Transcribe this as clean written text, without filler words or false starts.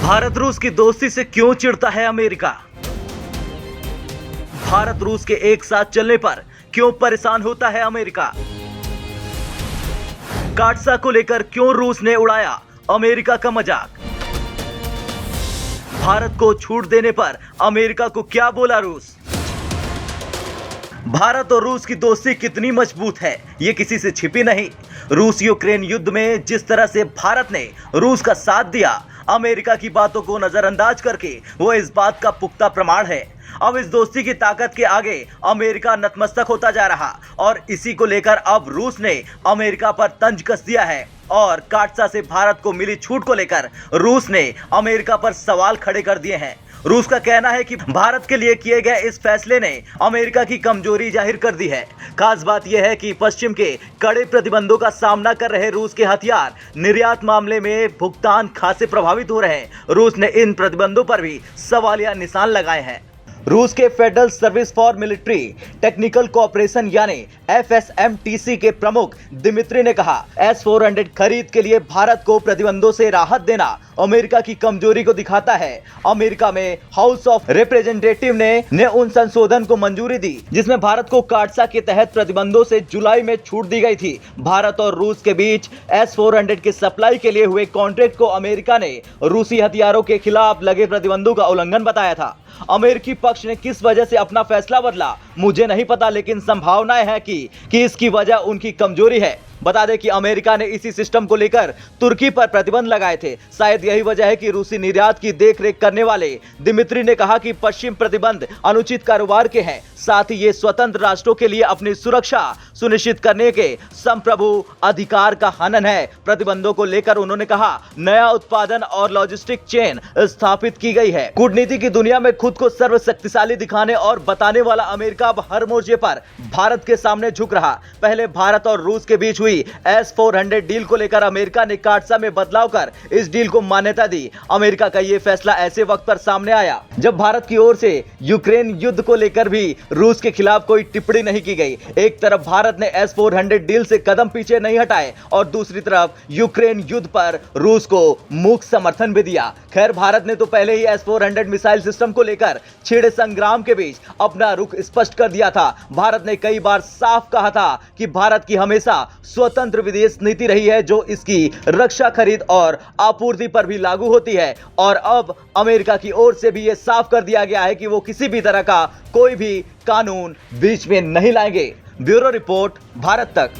भारत रूस की दोस्ती से क्यों चिढ़ता है अमेरिका? भारत रूस के एक साथ चलने पर क्यों परेशान होता है अमेरिका? काटसा को लेकर क्यों रूस ने उड़ाया अमेरिका का मजाक? भारत को छूट देने पर अमेरिका को क्या बोला रूस? भारत और रूस की दोस्ती कितनी मजबूत है, ये किसी से छिपी नहीं। रूस यूक्रेन युद्ध में जिस तरह से भारत ने रूस का साथ दिया, अमेरिका की बातों को नजरअंदाज करके वो इस बात का पुख्ता प्रमाण है। अब इस दोस्ती की ताकत के आगे अमेरिका नतमस्तक होता जा रहा और इसी को लेकर अब रूस ने अमेरिका पर तंज कस दिया है और काटसा से भारत को मिली छूट को लेकर रूस ने अमेरिका पर सवाल खड़े कर दिए हैं। रूस का कहना है कि भारत के लिए किए गए इस फैसले ने अमेरिका की कमजोरी जाहिर कर दी है। खास बात यह है कि पश्चिम के कड़े प्रतिबंधों का सामना कर रहे रूस के हथियार निर्यात मामले में भुगतान खासे प्रभावित हो रहे हैं। रूस ने इन प्रतिबंधों पर भी सवालिया निशान लगाए हैं। रूस के federal service for military technical cooperation यानी FSMTC के प्रमुख दिमित्री ने कहा, S-400 खरीद के लिए भारत को प्रतिबंधों से राहत देना अमेरिका की कमजोरी को दिखाता है। अमेरिका में हाउस ऑफ रिप्रेजेंटेटिव ने उन संशोधन को मंजूरी दी जिसमें भारत को काटसा के तहत प्रतिबंधों से जुलाई में छूट दी गई थी। भारत और रूस के बीच S-400 के सप्लाई के लिए हुए कॉन्ट्रैक्ट को अमेरिका ने रूसी हथियारों के खिलाफ लगे प्रतिबंधों का उल्लंघन बताया था। अमेरिकी पक्ष ने किस वजह से अपना फैसला बदला मुझे नहीं पता, लेकिन संभावनाएं है कि इसकी वजह उनकी कमजोरी है। बता दें कि अमेरिका ने इसी सिस्टम को लेकर तुर्की पर प्रतिबंध लगाए थे। शायद यही वजह है कि रूसी निर्यात की देखरेख करने वाले दिमित्री ने कहा कि पश्चिम प्रतिबंध अनुचित कारोबार के हैं, साथ ही ये स्वतंत्र राष्ट्रों के लिए अपनी सुरक्षा सुनिश्चित करने के संप्रभु अधिकार का हनन है। प्रतिबंधों को लेकर उन्होंने कहा, नया उत्पादन और लॉजिस्टिक चेन स्थापित की गई है। कूटनीति की दुनिया में खुद को सर्वशक्तिशाली दिखाने और बताने वाला अमेरिका अब हर मोर्चे पर भारत के सामने झुक रहा। पहले भारत और रूस के बीच हुई S-400 डील को लेकर अमेरिका ने काटसा में बदलाव कर इस डील को मान्यता दी। अमेरिका का यह फैसला ऐसे वक्त पर सामने आया जब भारत की ओर से यूक्रेन युद्ध को लेकर भी रूस के खिलाफ कोई टिप्पणी नहीं की गई। एक तरफ भारत ने S-400 डील से कदम पीछे नहीं हटाए और दूसरी तरफ यूक्रेन युद्ध पर रूस को मूक समर्थन भी दिया। खैर, भारत ने तो पहले ही S-400 मिसाइल सिस्टम को लेकर छिड़े संग्राम के बीच अपना रुख स्पष्ट कर दिया था। भारत ने कई बार साफ कहा था कि भारत की हमेशा स्वतंत्र विदेश नीति रही है जो इसकी रक्षा खरीद और आपूर्ति पर भी लागू होती है, और अब अमेरिका की ओर से भी यह साफ कर दिया गया है कि वो किसी भी तरह का कोई भी कानून बीच में नहीं लाएंगे। ब्यूरो रिपोर्ट, भारत तक।